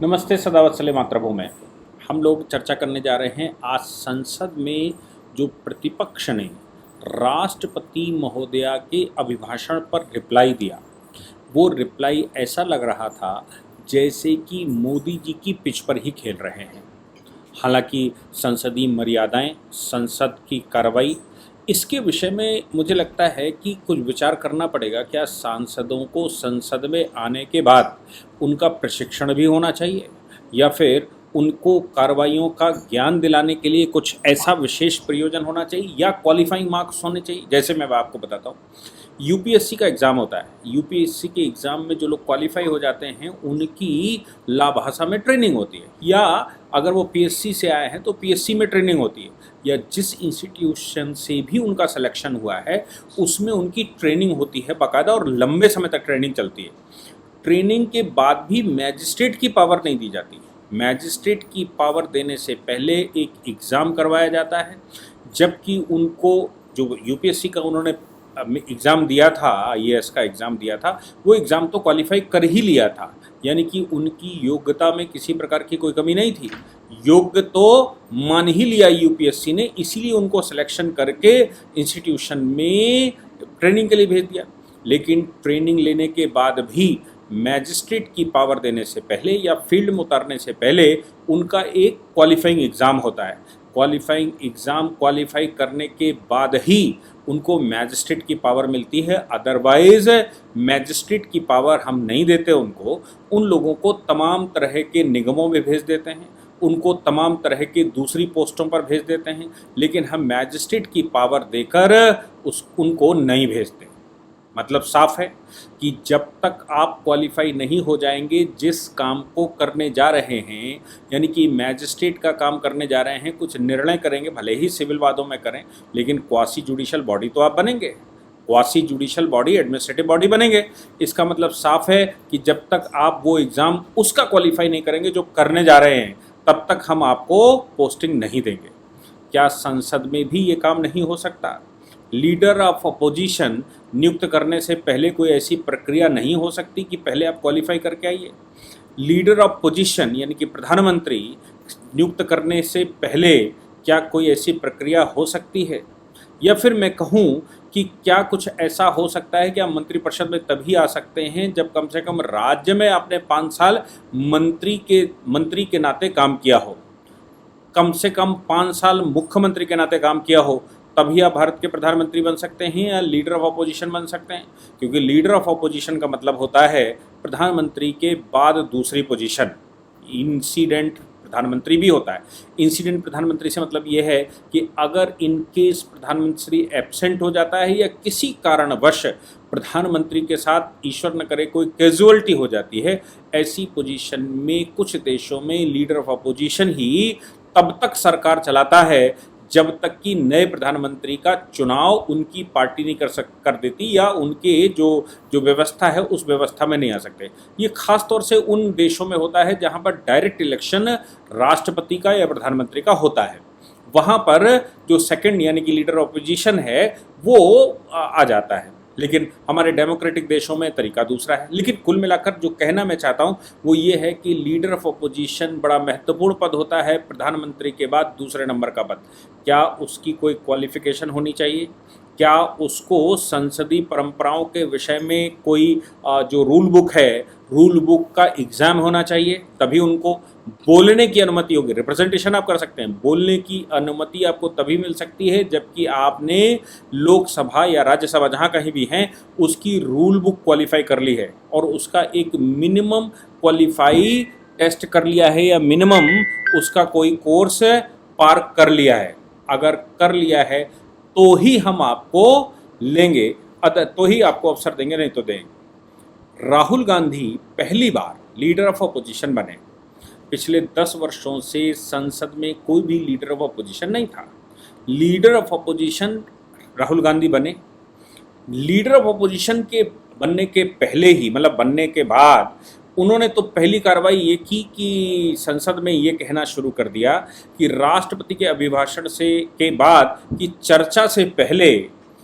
नमस्ते सदावत्सले मातृभूमि। हम लोग चर्चा करने जा रहे हैं आज संसद में जो प्रतिपक्ष ने राष्ट्रपति महोदया के अभिभाषण पर रिप्लाई दिया, वो रिप्लाई ऐसा लग रहा था जैसे कि मोदी जी की पिच पर ही खेल रहे हैं। हालांकि संसदीय मर्यादाएं, संसद की कार्रवाई, इसके विषय में मुझे लगता है कि कुछ विचार करना पड़ेगा। क्या सांसदों को संसद में आने के बाद उनका प्रशिक्षण भी होना चाहिए, या फिर उनको कार्रवाइयों का ज्ञान दिलाने के लिए कुछ ऐसा विशेष प्रयोजन होना चाहिए, या क्वालिफाइंग मार्क्स होने चाहिए। जैसे मैं आपको बताता हूँ, यूपीएससी का एग्ज़ाम होता है। यूपीएससी के एग्ज़ाम में जो लोग क्वालिफाई हो जाते हैं उनकी लाभाषा में ट्रेनिंग होती है, या अगर वो पीएससी से आए हैं तो पीएससी में ट्रेनिंग होती है, या जिस इंस्टीट्यूशन से भी उनका सिलेक्शन हुआ है उसमें उनकी ट्रेनिंग होती है बाकायदा, और लंबे समय तक ट्रेनिंग चलती है। ट्रेनिंग के बाद भी मैजिस्ट्रेट की पावर नहीं दी जाती। मैजिस्ट्रेट की पावर देने से पहले एक एग्ज़ाम करवाया जाता है, जबकि उनको जो यूपीएससी का उन्होंने एग्ज़ाम दिया था, आईएएस का एग्ज़ाम दिया था, वो एग्ज़ाम तो क्वालिफाई कर ही लिया था, यानी कि उनकी योग्यता में किसी प्रकार की कोई कमी नहीं थी। योग्य तो मान ही लिया यूपीएससी ने, इसीलिए उनको सिलेक्शन करके इंस्टीट्यूशन में ट्रेनिंग के लिए भेज दिया। लेकिन ट्रेनिंग लेने के बाद भी मैजिस्ट्रेट की पावर देने से पहले या फील्ड में उतारने से पहले उनका एक क्वालिफाइंग एग्ज़ाम होता है। क्वालिफाइंग एग्ज़ाम क्वालिफाई करने के बाद ही उनको मैजिस्ट्रेट की पावर मिलती है। अदरवाइज़ मैजिस्ट्रेट की पावर हम नहीं देते उनको। उन लोगों को तमाम तरह के निगमों में भेज देते हैं, उनको तमाम तरह के दूसरी पोस्टों पर भेज देते हैं, लेकिन हम मैजिस्ट्रेट की पावर देकर उनको नहीं भेजते। मतलब साफ है कि जब तक आप क्वालिफाई नहीं हो जाएंगे जिस काम को करने जा रहे हैं, यानी कि मैजिस्ट्रेट का काम करने जा रहे हैं, कुछ निर्णय करेंगे, भले ही सिविल वादों में करें, लेकिन क्वासी जुडिशल बॉडी तो आप बनेंगे, quasi judicial body, administrative body बनेंगे। इसका मतलब साफ है कि जब तक आप वो एग्ज़ाम उसका क्वालिफाई नहीं करेंगे जो करने जा रहे हैं, तब तक हम आपको पोस्टिंग नहीं देंगे। क्या संसद में भी ये काम नहीं हो सकता? लीडर ऑफ अपोजिशन नियुक्त करने से पहले कोई ऐसी प्रक्रिया नहीं हो सकती कि पहले आप क्वालिफाई करके आइए? लीडर ऑफ पोजीशन यानी कि प्रधानमंत्री नियुक्त करने से पहले क्या कोई ऐसी प्रक्रिया हो सकती है? या फिर मैं कहूँ कि क्या कुछ ऐसा हो सकता है कि आप मंत्रिपरिषद में तभी आ सकते हैं जब कम से कम राज्य में आपने 5 साल मंत्री के नाते काम किया हो, कम से कम 5 साल मुख्यमंत्री के नाते काम किया हो, तभी आप भारत के प्रधानमंत्री बन सकते हैं या लीडर ऑफ अपोजिशन बन सकते हैं। क्योंकि लीडर ऑफ अपोजिशन का मतलब होता है प्रधानमंत्री के बाद दूसरी पोजीशन। इंसिडेंट प्रधानमंत्री भी होता है। इंसिडेंट प्रधानमंत्री से मतलब ये है कि अगर इन केस प्रधानमंत्री एब्सेंट हो जाता है या किसी कारणवश प्रधानमंत्री के साथ ईश्वर न करे कोई कैजुअलिटी हो जाती है, ऐसी पोजीशन में कुछ देशों में लीडर ऑफ अपोजिशन ही तब तक सरकार चलाता है जब तक कि नए प्रधानमंत्री का चुनाव उनकी पार्टी नहीं कर देती, या उनके जो व्यवस्था है उस व्यवस्था में नहीं आ सकते। ये खास तौर से उन देशों में होता है जहां पर डायरेक्ट इलेक्शन राष्ट्रपति का या प्रधानमंत्री का होता है। वहां पर जो सेकंड यानी कि लीडर ऑफ अपोजिशन है वो आ जाता है। लेकिन हमारे डेमोक्रेटिक देशों में तरीका दूसरा है। लेकिन कुल मिलाकर जो कहना मैं चाहता हूँ वो ये है कि लीडर ऑफ अपोजिशन बड़ा महत्वपूर्ण पद होता है, प्रधानमंत्री के बाद दूसरे नंबर का पद। क्या उसकी कोई क्वालिफिकेशन होनी चाहिए? क्या उसको संसदीय परंपराओं के विषय में कोई जो रूल बुक है, रूल बुक का एग्ज़ाम होना चाहिए, तभी उनको बोलने की अनुमति होगी। रिप्रेजेंटेशन आप कर सकते हैं, बोलने की अनुमति आपको तभी मिल सकती है जबकि आपने लोकसभा या राज्यसभा जहाँ कहीं भी हैं उसकी रूल बुक क्वालिफाई कर ली है, और उसका एक मिनिमम क्वालिफाई टेस्ट कर लिया है, या मिनिमम उसका कोई कोर्स पार कर लिया है। अगर कर लिया है तो ही हम आपको लेंगे, तो ही आपको अवसर देंगे, नहीं तो देंगे। राहुल गांधी पहली बार लीडर ऑफ अपोजिशन बने। पिछले 10 वर्षों से संसद में कोई भी लीडर ऑफ अपोजिशन नहीं था। Leader of opposition Rahul Gandhi बने। लीडर ऑफ अपोजिशन के बनने के पहले ही, मतलब बनने के बाद, उन्होंने तो पहली कार्रवाई ये की कि संसद में ये कहना शुरू कर दिया कि राष्ट्रपति के अभिभाषण के बाद कि चर्चा से पहले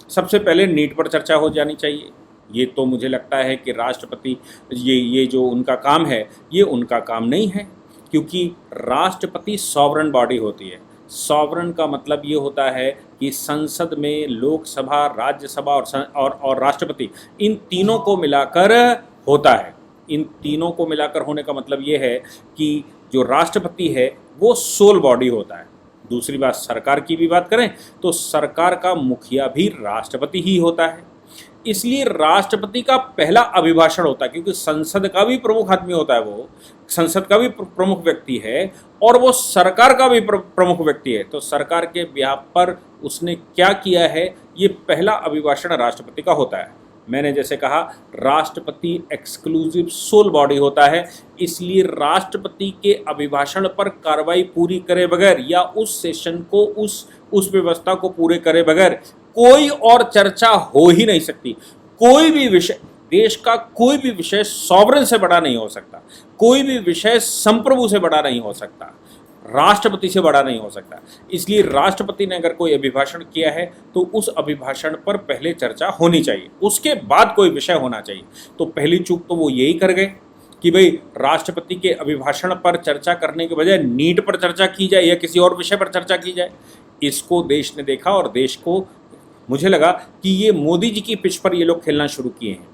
सबसे पहले नीट पर चर्चा हो जानी चाहिए। ये तो मुझे लगता है कि राष्ट्रपति ये जो उनका काम है ये उनका काम नहीं है, क्योंकि राष्ट्रपति सॉवरन बॉडी होती है। सॉवरन का मतलब ये होता है कि संसद में लोकसभा, राज्यसभा और राष्ट्रपति, इन तीनों को मिलाकर होता है। इन तीनों को मिलाकर होने का मतलब ये है कि जो राष्ट्रपति है वो सोल बॉडी होता है। दूसरी बात, सरकार की भी बात करें तो सरकार का मुखिया भी राष्ट्रपति ही होता है। इसलिए राष्ट्रपति का पहला अभिभाषण होता है, क्योंकि संसद का भी प्रमुख आदमी होता है, वो संसद का भी प्रमुख व्यक्ति है और वो सरकार का भी प्रमुख व्यक्ति है। तो सरकार के बिहाफ पर उसने क्या किया है, ये पहला अभिभाषण राष्ट्रपति का होता है। मैंने जैसे कहा, राष्ट्रपति एक्सक्लूसिव सोल बॉडी होता है, इसलिए राष्ट्रपति के अभिभाषण पर कार्रवाई पूरी करे बगैर या उस सेशन को, उस व्यवस्था को पूरे करे बगैर कोई और चर्चा हो ही नहीं सकती। कोई भी विषय, देश का कोई भी विषय सॉवरेन से बड़ा नहीं हो सकता, कोई भी विषय संप्रभु से बड़ा नहीं हो सकता, राष्ट्रपति से बड़ा नहीं हो सकता। इसलिए राष्ट्रपति ने अगर कोई अभिभाषण किया है तो उस अभिभाषण पर पहले चर्चा होनी चाहिए, उसके बाद कोई विषय होना चाहिए। तो पहली चूक तो वो यही कर गए कि भाई राष्ट्रपति के अभिभाषण पर चर्चा करने के बजाय नीट पर चर्चा की जाए या किसी और विषय पर चर्चा की जाए। इसको देश ने देखा और देश को, मुझे लगा कि ये मोदी जी की पिच पर ये लोग खेलना शुरू किए हैं।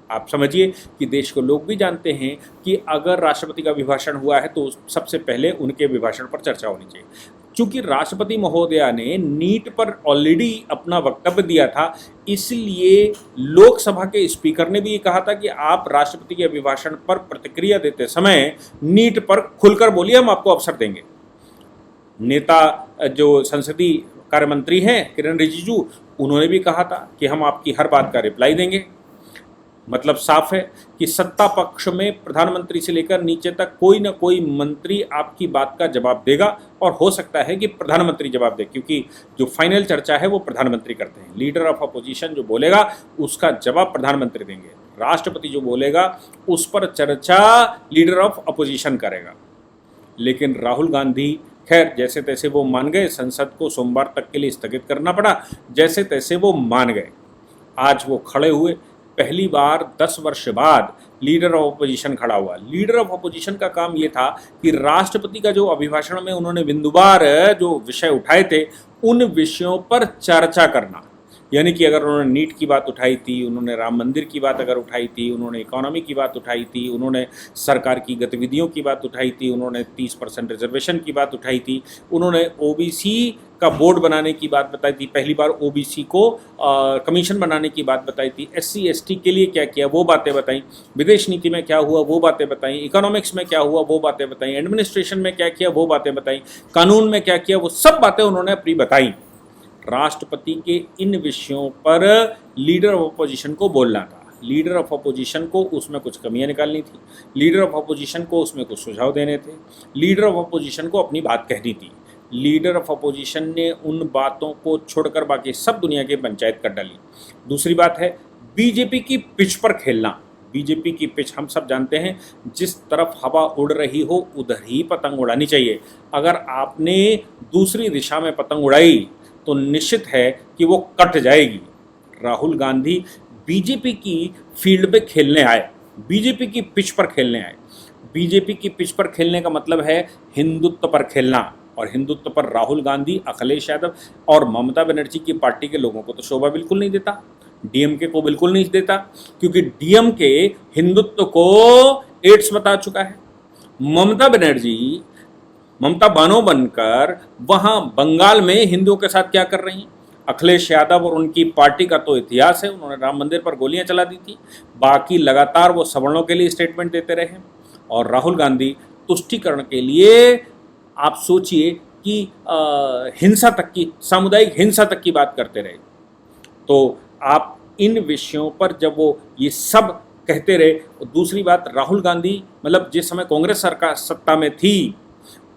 आप समझिए कि देश को लोग भी जानते हैं कि अगर राष्ट्रपति का अभिभाषण हुआ है तो सबसे पहले उनके अभिभाषण पर चर्चा होनी चाहिए। चूंकि राष्ट्रपति महोदया ने नीट पर ऑलरेडी अपना वक्तव्य दिया था, इसलिए लोकसभा के स्पीकर ने भी ये कहा था कि आप राष्ट्रपति के अभिभाषण पर प्रतिक्रिया देते समय नीट पर खुलकर बोलिए, हम आपको अवसर देंगे। नेता जो संसदीय कार्य मंत्री हैं किरण रिजिजू, उन्होंने भी कहा था कि हम आपकी हर बात का रिप्लाई देंगे। मतलब साफ है कि सत्ता पक्ष में प्रधानमंत्री से लेकर नीचे तक कोई ना कोई मंत्री आपकी बात का जवाब देगा, और हो सकता है कि प्रधानमंत्री जवाब दे, क्योंकि जो फाइनल चर्चा है वो प्रधानमंत्री करते हैं। लीडर ऑफ अपोजिशन जो बोलेगा उसका जवाब प्रधानमंत्री देंगे, राष्ट्रपति जो बोलेगा उस पर चर्चा लीडर ऑफ अपोजिशन करेगा। लेकिन राहुल गांधी, खैर जैसे तैसे वो मान गए, संसद को सोमवार तक के लिए स्थगित करना पड़ा, जैसे तैसे वो मान गए। आज वो खड़े हुए, पहली बार 10 वर्ष बाद लीडर ऑफ अपोजिशन खड़ा हुआ। लीडर ऑफ अपोजिशन का काम ये था कि राष्ट्रपति का जो अभिभाषण में उन्होंने बिंदुवार जो विषय उठाए थे उन विषयों पर चर्चा करना। यानी कि अगर उन्होंने नीट की बात उठाई थी, उन्होंने राम मंदिर की बात अगर उठाई थी, उन्होंने इकोनॉमी की बात उठाई थी, उन्होंने सरकार की गतिविधियों की बात उठाई थी, उन्होंने 30% रिजर्वेशन की बात उठाई थी, उन्होंने ओबीसी का बोर्ड बनाने की बात बताई थी, पहली बार ओबीसी को कमीशन बनाने की बात बताई थी, एससी एसटी के लिए क्या किया वो बातें बताई, विदेश नीति में क्या हुआ वो बातें बताई, इकोनॉमिक्स में क्या हुआ वो बातें बताई, एडमिनिस्ट्रेशन में क्या किया वो बातें बताई, कानून में क्या किया वो सब बातें उन्होंने अपनी बताई। राष्ट्रपति के इन विषयों पर लीडर ऑफ अपोजिशन को बोलना था, लीडर ऑफ अपोजिशन को उसमें कुछ कमियां निकालनी थी, लीडर ऑफ अपोजिशन को उसमें कुछ सुझाव देने थे, लीडर ऑफ अपोजिशन को अपनी बात कहनी थी। लीडर ऑफ अपोजिशन ने उन बातों को छोड़कर बाकी सब दुनिया की पंचायत कर डाली। दूसरी बात है बीजेपी की पिच पर खेलना। बीजेपी की पिच हम सब जानते हैं, जिस तरफ हवा उड़ रही हो उधर ही पतंग उड़ानी चाहिए। अगर आपने दूसरी दिशा में पतंग उड़ाई तो निश्चित है कि वो कट जाएगी। राहुल गांधी बीजेपी की फील्ड पे खेलने आए, बीजेपी की पिच पर खेलने आए। बीजेपी की पिच पर खेलने का मतलब है हिंदुत्व पर खेलना, और हिंदुत्व पर राहुल गांधी, अखिलेश यादव और ममता बनर्जी की पार्टी के लोगों को तो शोभा बिल्कुल नहीं देता, डीएमके को बिल्कुल नहीं देता, क्योंकि डीएमके हिंदुत्व को एड्स बता चुका है। ममता बनर्जी ममता बानो बनकर वहाँ बंगाल में हिंदुओं के साथ क्या कर रही हैं। अखिलेश यादव और उनकी पार्टी का तो इतिहास है, उन्होंने राम मंदिर पर गोलियां चला दी थी। बाकी लगातार वो सवर्णों के लिए स्टेटमेंट देते रहे, और राहुल गांधी तुष्टीकरण के लिए आप सोचिए कि हिंसा तक की, सामुदायिक हिंसा तक की बात करते रहे। तो आप इन विषयों पर जब वो ये सब कहते रहे, दूसरी बात राहुल गांधी मतलब जिस समय कांग्रेस सरकार सत्ता में थी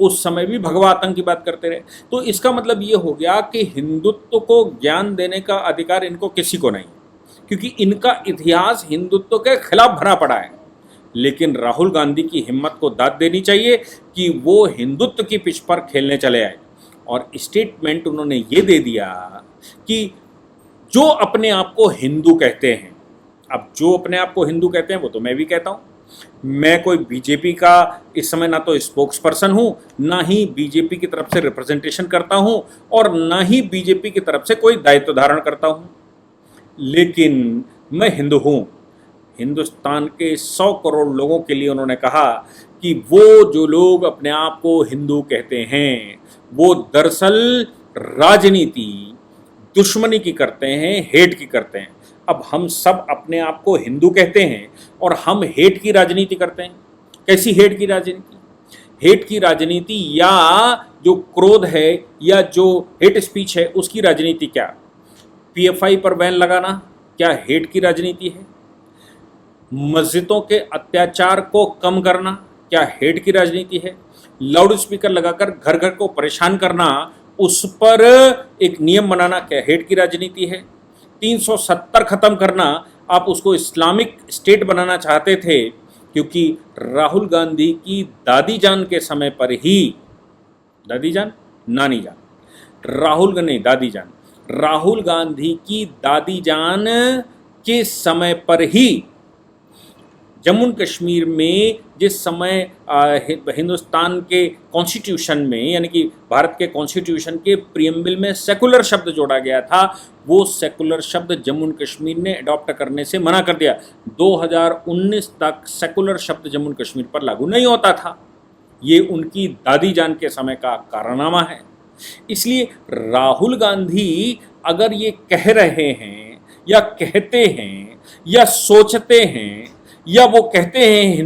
उस समय भी भगवा आतंक की बात करते रहे। तो इसका मतलब ये हो गया कि हिंदुत्व को ज्ञान देने का अधिकार इनको किसी को नहीं, क्योंकि इनका इतिहास हिंदुत्व के खिलाफ भरा पड़ा है। लेकिन राहुल गांधी की हिम्मत को दाद देनी चाहिए कि वो हिंदुत्व की पिच पर खेलने चले आए, और स्टेटमेंट उन्होंने ये दे दिया कि जो अपने आप को हिंदू कहते हैं, अब जो अपने आप को हिंदू कहते हैं वो तो मैं भी कहता हूँ। मैं कोई बीजेपी का इस समय ना तो स्पोक्स पर्सन हूँ, ना ही बीजेपी की तरफ से रिप्रेजेंटेशन करता हूँ, और ना ही बीजेपी की तरफ से कोई दायित्व धारण करता हूँ, लेकिन मैं हिंदू हूँ। हिंदुस्तान के 100 करोड़ लोगों के लिए उन्होंने कहा कि वो जो लोग अपने आप को हिंदू कहते हैं वो दरअसल राजनीति दुश्मनी की करते हैं, हेट की करते हैं। अब हम सब अपने आप को हिंदू कहते हैं और हम हेट की राजनीति करते हैं। कैसी हेट की राजनीति? हेट की राजनीति या जो क्रोध है या जो हेट स्पीच है उसकी राजनीति क्या? पीएफआई पर बैन लगाना क्या हेट की राजनीति है? मस्जिदों के अत्याचार को कम करना क्या हेट की राजनीति है? लाउड स्पीकर लगाकर घर घर को परेशान करना, उस पर एक नियम बनाना क्या हेट की राजनीति है? 370 खत्म करना, आप उसको इस्लामिक स्टेट बनाना चाहते थे क्योंकि राहुल गांधी की दादी जान के समय पर ही, दादी जान नानी जान, राहुल गांधी की दादी जान के समय पर ही जम्मू कश्मीर में जिस समय हिंदुस्तान के कॉन्स्टिट्यूशन में, यानी कि भारत के कॉन्स्टिट्यूशन के प्रियम्बल में सेकुलर शब्द जोड़ा गया था, वो सेकुलर शब्द जम्मू कश्मीर ने अडॉप्ट करने से मना कर दिया। 2019 तक सेकुलर शब्द जम्मू कश्मीर पर लागू नहीं होता था। ये उनकी दादी जान के समय का कारनामा है। इसलिए राहुल गांधी अगर ये कह रहे हैं या कहते हैं या सोचते हैं या वो कहते हैं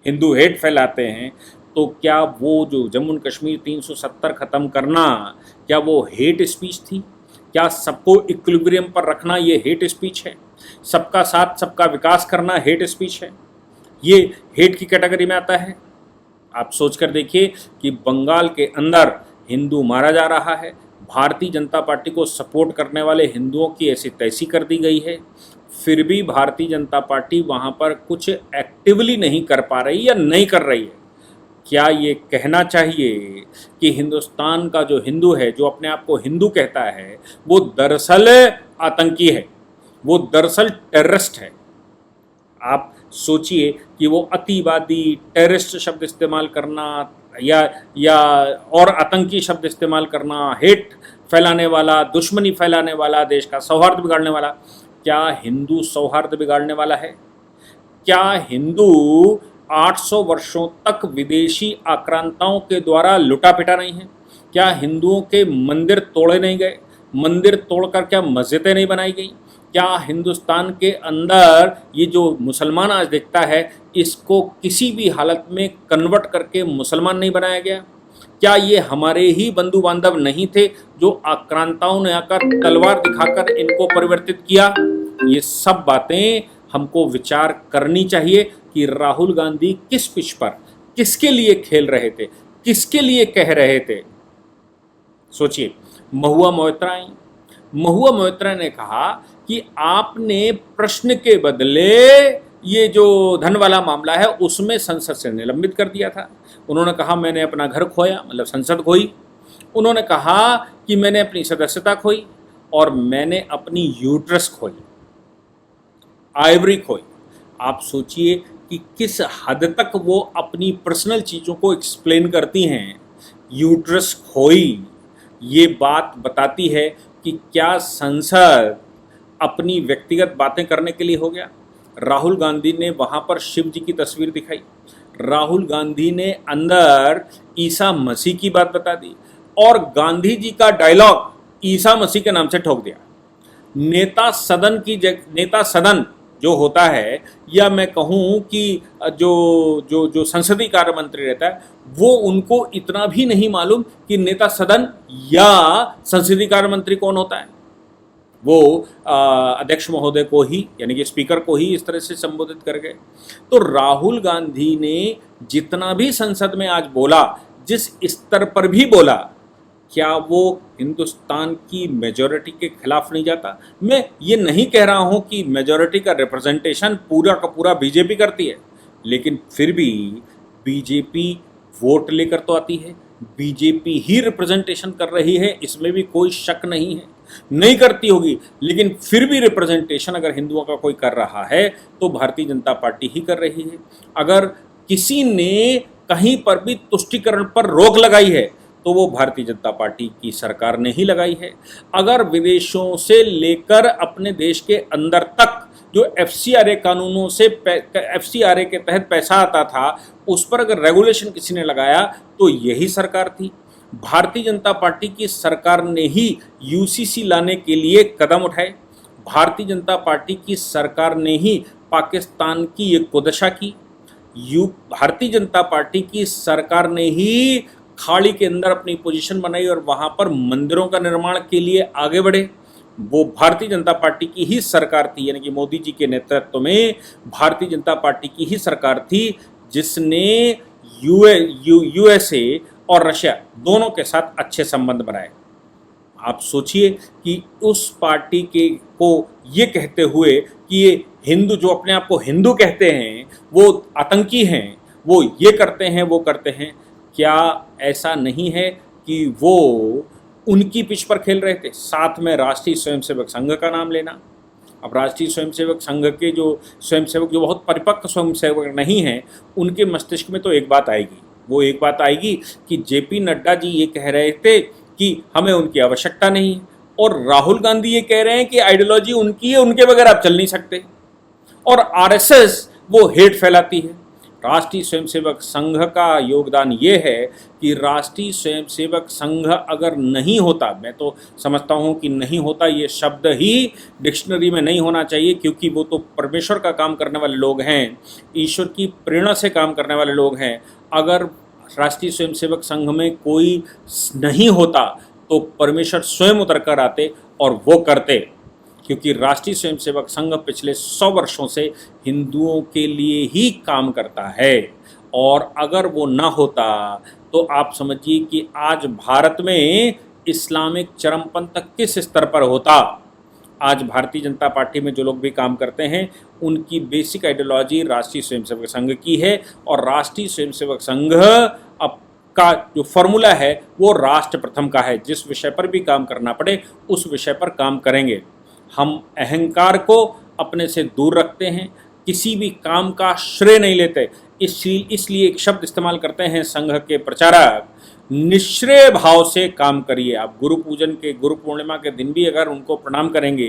हिंदू हेट फैलाते हैं, तो क्या वो जो जम्मू कश्मीर 370 ख़त्म करना, क्या वो हेट स्पीच थी? क्या सबको इक्विलिब्रियम पर रखना ये हेट स्पीच है? सबका साथ सबका विकास करना हेट स्पीच है? ये हेट की कैटेगरी में आता है? आप सोच कर देखिए कि बंगाल के अंदर हिंदू मारा जा रहा है, भारतीय जनता पार्टी को सपोर्ट करने वाले हिंदुओं की ऐसी तैसी कर दी गई है, फिर भी भारतीय जनता पार्टी वहाँ पर कुछ एक्टिवली नहीं कर पा रही या नहीं कर रही है। क्या ये कहना चाहिए कि हिंदुस्तान का जो हिंदू है, जो अपने आप को हिंदू कहता है, वो दरअसल आतंकी है, वो दरअसल टेररिस्ट है? आप सोचिए कि वो अतिवादी, टेररिस्ट शब्द इस्तेमाल करना या और आतंकी शब्द इस्तेमाल करना, हेट फैलाने वाला, दुश्मनी फैलाने वाला, देश का सौहार्द बिगाड़ने वाला, क्या हिंदू सौहार्द बिगाड़ने वाला है? क्या हिंदू 800 वर्षों तक विदेशी आक्रांताओं के द्वारा लुटा पिटा नहीं है? क्या हिंदुओं के मंदिर तोड़े नहीं गए? मंदिर तोड़कर क्या मस्जिदें नहीं बनाई गई? क्या हिंदुस्तान के अंदर ये जो मुसलमान आज दिखता है, इसको किसी भी हालत में कन्वर्ट करके मुसलमान नहीं बनाया गया? क्या ये हमारे ही बंधु बांधव नहीं थे जो आक्रांताओं ने आकर तलवार दिखाकर इनको परिवर्तित किया? ये सब बातें हमको विचार करनी चाहिए कि राहुल गांधी किस पिच पर, किसके लिए खेल रहे थे, किसके लिए कह रहे थे। सोचिए, महुआ मोइत्रा ने कहा कि आपने प्रश्न के बदले ये जो धन वाला मामला है उसमें संसद से निलंबित कर दिया था। उन्होंने कहा मैंने अपना घर खोया, मतलब संसद खोई। उन्होंने कहा कि मैंने अपनी सदस्यता खोई और मैंने अपनी यूट्रस खोई, आइवरी खोई। आप सोचिए कि किस हद तक वो अपनी पर्सनल चीज़ों को एक्सप्लेन करती हैं। यूट्रस खोई, ये बात बताती है कि क्या संसद अपनी व्यक्तिगत बातें करने के लिए हो गया। राहुल गांधी ने वहाँ पर शिव जी की तस्वीर दिखाई, राहुल गांधी ने अंदर ईसा मसीह की बात बता दी और गांधी जी का डायलॉग ईसा मसीह के नाम से ठोक दिया। नेता सदन जो होता है, या मैं कहूँ कि जो संसदीय कार्य मंत्री रहता है, वो उनको इतना भी नहीं मालूम कि नेता सदन या संसदीय कार्य मंत्री कौन होता है। वो अध्यक्ष महोदय को ही, यानी कि स्पीकर को ही इस तरह से संबोधित कर गए। तो राहुल गांधी ने जितना भी संसद में आज बोला, जिस स्तर पर भी बोला, क्या वो हिंदुस्तान की मेजॉरिटी के खिलाफ नहीं जाता? मैं ये नहीं कह रहा हूँ कि मेजॉरिटी का रिप्रेजेंटेशन पूरा का पूरा बीजेपी करती है, लेकिन फिर भी बीजेपी वोट लेकर तो आती है, बीजेपी ही रिप्रेजेंटेशन कर रही है, इसमें भी कोई शक नहीं है। नहीं करती होगी, लेकिन फिर भी रिप्रेजेंटेशन अगर हिंदुओं का कोई कर रहा है तो भारतीय जनता पार्टी ही कर रही है। अगर किसी ने कहीं पर भी तुष्टीकरण पर रोक लगाई है तो वो भारतीय जनता पार्टी की सरकार ने ही लगाई है। अगर विदेशों से लेकर अपने देश के अंदर तक जो एफसीआरए कानूनों से एफसीआरए के तहत पैसा आता था उस पर अगर रेगुलेशन किसी ने लगाया तो यही सरकार थी। भारतीय जनता पार्टी की सरकार ने ही यूसीसी लाने के लिए कदम उठाए। भारतीय जनता पार्टी की सरकार ने ही पाकिस्तान की ये कुदशा की। भारतीय जनता पार्टी की सरकार ने ही खाड़ी के अंदर अपनी पोजीशन बनाई और वहाँ पर मंदिरों का निर्माण के लिए आगे बढ़े। वो भारतीय जनता पार्टी की ही सरकार थी, यानी कि मोदी जी के नेतृत्व में भारतीय जनता पार्टी की ही सरकार थी जिसने यूएसए और रशिया दोनों के साथ अच्छे संबंध बनाए। आप सोचिए कि उस पार्टी के को ये कहते हुए कि ये हिंदू, जो अपने आप को हिंदू कहते हैं, वो आतंकी हैं, वो ये करते हैं वो करते हैं। क्या ऐसा नहीं है कि वो उनकी पिच पर खेल रहे थे? साथ में राष्ट्रीय स्वयंसेवक संघ का नाम लेना। अब राष्ट्रीय स्वयंसेवक संघ के जो स्वयंसेवक जो बहुत परिपक्व स्वयंसेवक नहीं हैं, उनके मस्तिष्क में तो एक बात आएगी, वो एक बात आएगी कि जेपी नड्डा जी ये कह रहे थे कि हमें उनकी आवश्यकता नहीं है, और राहुल गांधी ये कह रहे हैं कि आइडियोलॉजी उनकी है, उनके बगैर आप चल नहीं सकते, और आरएसएस वो हेट फैलाती है। राष्ट्रीय स्वयंसेवक संघ का योगदान ये है कि राष्ट्रीय स्वयंसेवक संघ अगर नहीं होता, मैं तो समझता हूँ कि नहीं होता, ये शब्द ही डिक्शनरी में नहीं होना चाहिए, क्योंकि वो तो परमेश्वर का काम करने वाले लोग हैं, ईश्वर की प्रेरणा से काम करने वाले लोग हैं। अगर राष्ट्रीय स्वयंसेवक संघ में कोई नहीं होता तो परमेश्वर स्वयं उतर कर आते और वो करते, क्योंकि राष्ट्रीय स्वयंसेवक संघ पिछले 100 वर्षों से हिंदुओं के लिए ही काम करता है। और अगर वो ना होता तो आप समझिए कि आज भारत में इस्लामिक चरमपंथ किस स्तर पर होता। आज भारतीय जनता पार्टी में जो लोग भी काम करते हैं उनकी बेसिक आइडियोलॉजी राष्ट्रीय स्वयंसेवक संघ की है, और राष्ट्रीय स्वयंसेवक संघ अब का जो फॉर्मूला है वो राष्ट्र प्रथम का है। जिस विषय पर भी काम करना पड़े उस विषय पर काम करेंगे। हम अहंकार को अपने से दूर रखते हैं, किसी भी काम का श्रेय नहीं लेते, इसलिए एक शब्द इस्तेमाल करते हैं संघ के प्रचारक, निश्रेय भाव से काम करिए। आप गुरु पूजन के, गुरु पूर्णिमा के दिन भी अगर उनको प्रणाम करेंगे,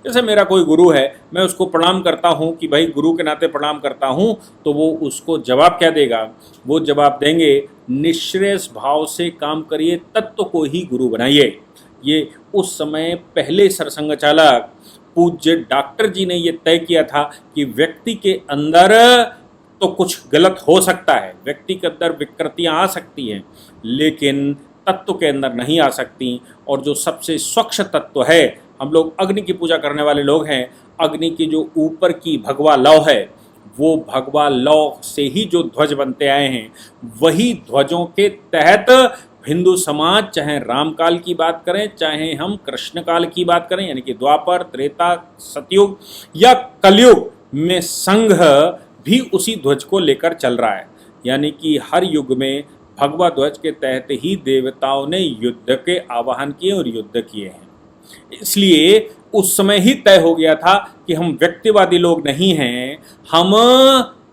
जैसे मेरा कोई गुरु है, मैं उसको प्रणाम करता हूँ कि भाई गुरु के नाते प्रणाम करता हूँ, तो वो उसको जवाब क्या देगा? वो जवाब देंगे निश्रेय भाव से काम करिए, तत्व को ही गुरु बनाइए। ये उस समय पहले सरसंघ चालक पूज्य डॉक्टर जी ने ये तय किया था कि व्यक्ति के अंदर तो कुछ गलत हो सकता है, व्यक्ति के अंदर विकृतियाँ आ सकती हैं, लेकिन तत्व के अंदर नहीं आ सकती। और जो सबसे स्वच्छ तत्व है, हम लोग अग्नि की पूजा करने वाले लोग हैं, अग्नि की जो ऊपर की भगवा लौ है, वो भगवा लौ से ही जो ध्वज बनते आए हैं, वही ध्वजों के तहत हिंदू समाज, चाहे रामकाल की बात करें, चाहे हम कृष्ण काल की बात करें, यानी कि द्वापर, त्रेता, सतयुग या कलयुग में संघ भी उसी ध्वज को लेकर चल रहा है। यानी कि हर युग में भगवा ध्वज के तहत ही देवताओं ने युद्ध के आवाहन किए और युद्ध किए हैं। इसलिए उस समय ही तय हो गया था कि हम व्यक्तिवादी लोग नहीं हैं, हम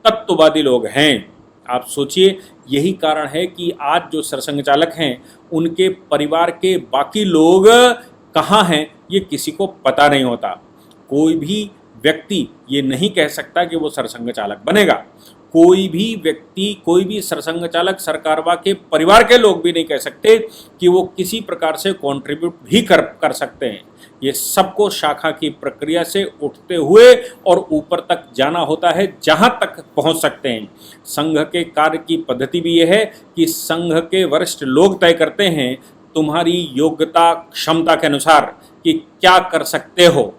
तत्ववादी लोग हैं। आप सोचिए, यही कारण है कि आज जो सरसंघ चालक हैं उनके परिवार के बाकी लोग कहाँ हैं ये किसी को पता नहीं होता। कोई भी व्यक्ति ये नहीं कह सकता कि वो सरसंघ चालक बनेगा। कोई भी व्यक्ति, कोई भी सरसंघ चालक, सरकारवा के परिवार के लोग भी नहीं कह सकते कि वो किसी प्रकार से कंट्रीब्यूट भी कर सकते हैं। ये सबको शाखा की प्रक्रिया से उठते हुए और ऊपर तक जाना होता है, जहाँ तक पहुँच सकते हैं। संघ के कार्य की पद्धति भी ये है कि संघ के वरिष्ठ लोग तय करते हैं तुम्हारी योग्यता क्षमता के अनुसार कि क्या कर सकते हो।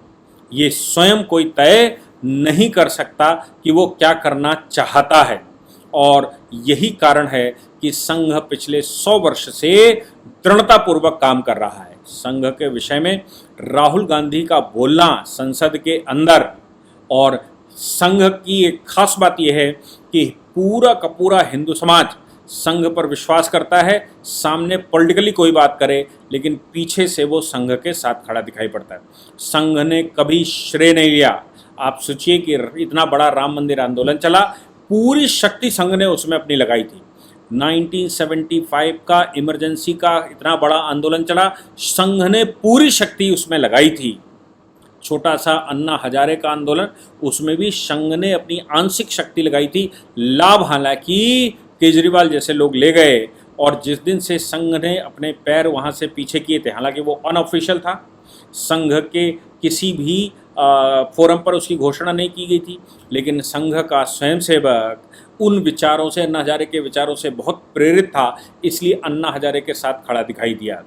ये स्वयं कोई तय नहीं कर सकता कि वो क्या करना चाहता है। और यही कारण है कि संघ पिछले 100 वर्ष से दृढ़तापूर्वक काम कर रहा है। संघ के विषय में राहुल गांधी का बोलना संसद के अंदर, और संघ की एक खास बात यह है कि पूरा का पूरा हिंदू समाज संघ पर विश्वास करता है, सामने पॉलिटिकली कोई बात करे लेकिन पीछे से वो संघ के साथ खड़ा दिखाई पड़ता है। संघ ने कभी श्रेय नहीं लिया। आप सोचिए कि इतना बड़ा राम मंदिर आंदोलन चला, पूरी शक्ति संघ ने उसमें अपनी लगाई थी। 1975 का इमरजेंसी का इतना बड़ा आंदोलन चला, संघ ने पूरी शक्ति उसमें लगाई थी। छोटा सा अन्ना हजारे का आंदोलन, उसमें भी संघ ने अपनी आंशिक शक्ति लगाई थी। लाभ हालांकि केजरीवाल जैसे लोग ले गए, और जिस दिन से संघ ने अपने पैर वहाँ से पीछे किए थे, हालांकि वो अनऑफिशियल था, संघ के किसी भी फोरम पर उसकी घोषणा नहीं की गई थी, लेकिन संघ का स्वयंसेवक उन विचारों से, अन्ना हजारे के विचारों से बहुत प्रेरित था, इसलिए अन्ना हजारे के साथ खड़ा दिखाई दिया।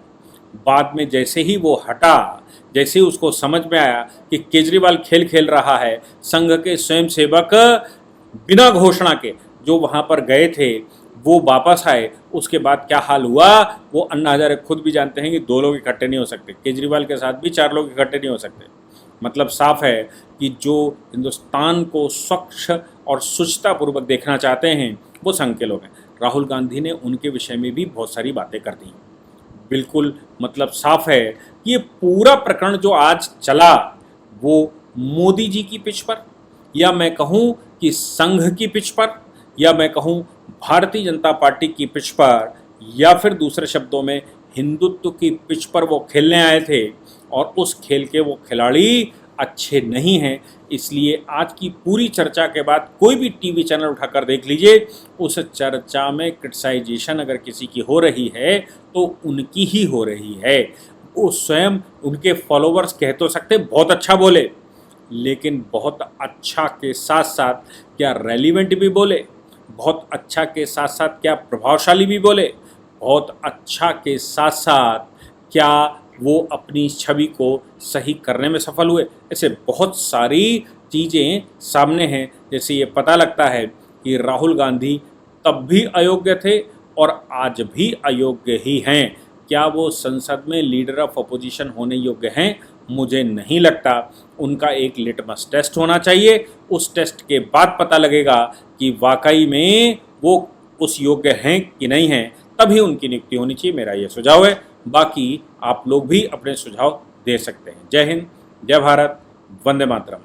बाद में जैसे ही वो हटा, जैसे ही उसको समझ में आया कि केजरीवाल खेल खेल रहा है, संघ के स्वयंसेवक बिना घोषणा के जो वहाँ पर गए थे वो वापस आए। उसके बाद क्या हाल हुआ वो अन्ना हजारे खुद भी जानते हैं कि 2 लोग इकट्ठे नहीं हो सकते, केजरीवाल के साथ भी 4 लोग इकट्ठे नहीं हो सकते। मतलब साफ है कि जो हिंदुस्तान को स्वच्छ और शुचितापूर्वक देखना चाहते हैं वो संघ के लोग हैं। राहुल गांधी ने उनके विषय में भी बहुत सारी बातें कर दी। बिल्कुल मतलब साफ है कि ये पूरा प्रकरण जो आज चला वो मोदी जी की पिच पर, या मैं कहूँ कि संघ की पिच पर, या मैं कहूँ भारतीय जनता पार्टी की पिच पर, या फिर दूसरे शब्दों में हिंदुत्व की पिच पर वो खेलने आए थे, और उस खेल के वो खिलाड़ी अच्छे नहीं हैं। इसलिए आज की पूरी चर्चा के बाद कोई भी टीवी चैनल उठाकर देख लीजिए, उस चर्चा में क्रिटिसाइजेशन अगर किसी की हो रही है तो उनकी ही हो रही है। वो स्वयं, उनके फॉलोवर्स कह तो सकते बहुत अच्छा बोले, लेकिन बहुत अच्छा के साथ साथ क्या रेलिवेंट भी बोले, बहुत अच्छा के साथ साथ क्या प्रभावशाली भी बोले, बहुत अच्छा के साथ साथ क्या वो अपनी छवि को सही करने में सफल हुए। ऐसे बहुत सारी चीज़ें सामने हैं। जैसे ये पता लगता है कि राहुल गांधी तब भी अयोग्य थे और आज भी अयोग्य ही हैं। क्या वो संसद में लीडर ऑफ अपोजिशन होने योग्य हैं? मुझे नहीं लगता। उनका एक लिटमस टेस्ट होना चाहिए, उस टेस्ट के बाद पता लगेगा कि वाकई में वो उस योग्य हैं कि नहीं हैं, तभी उनकी नियुक्ति होनी चाहिए। मेरा ये सुझाव है। बाकी आप लोग भी अपने सुझाव दे सकते हैं। जय हिंद, जय भारत, वंदे मातरम।